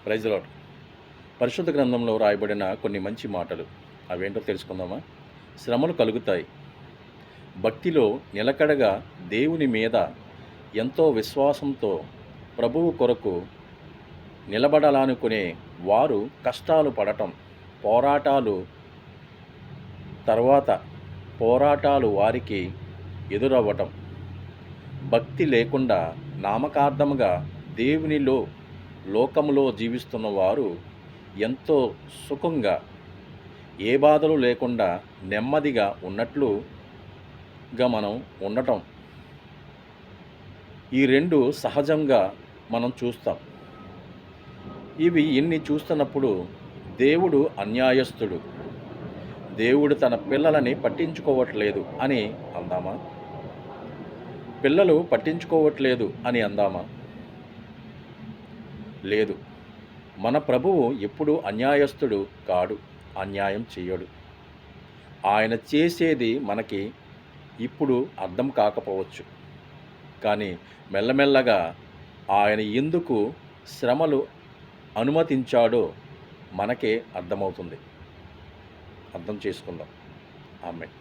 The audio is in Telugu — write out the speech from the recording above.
Praise lord. పరిశుద్ధ గ్రంథంలో రాయబడిన కొన్ని మంచి మాటలు అవేంటో తెలుసుకుందామా? శ్రమలు కలుగుతాయి. భక్తిలో నిలకడగా దేవుని మీద ఎంతో విశ్వాసంతో ప్రభువు కొరకు నిలబడాలనుకునే వారు కష్టాలు పడటం, పోరాటాలు తర్వాత పోరాటాలు వారికి ఎదురవ్వటం, భక్తి లేకుండా నామకార్థముగా దేవునిలో లోకములో జీవిస్తున్న వారు ఎంతో సుఖంగా ఏ బాధలు లేకుండా నెమ్మదిగా ఉన్నట్లుగా మనం ఉండటం, ఈ రెండు సహజంగా మనం చూస్తాం. ఇన్ని చూస్తున్నప్పుడు దేవుడు అన్యాయస్తుడు, దేవుడు తన పిల్లలని పట్టించుకోవట్లేదు అని అందామా? పిల్లలు పట్టించుకోవట్లేదు అని అందామా? లేదు. మన ప్రభువు ఎప్పుడూ అన్యాయస్తుడు కాడు, అన్యాయం చేయడు. ఆయన చేసేది మనకి ఇప్పుడు అర్థం కాకపోవచ్చు, కానీ మెల్లమెల్లగా ఆయన ఎందుకు శ్రమలు అనుమతించాడో మనకే అర్థమవుతుంది. అర్థం చేసుకుందాం. ఆమేన్.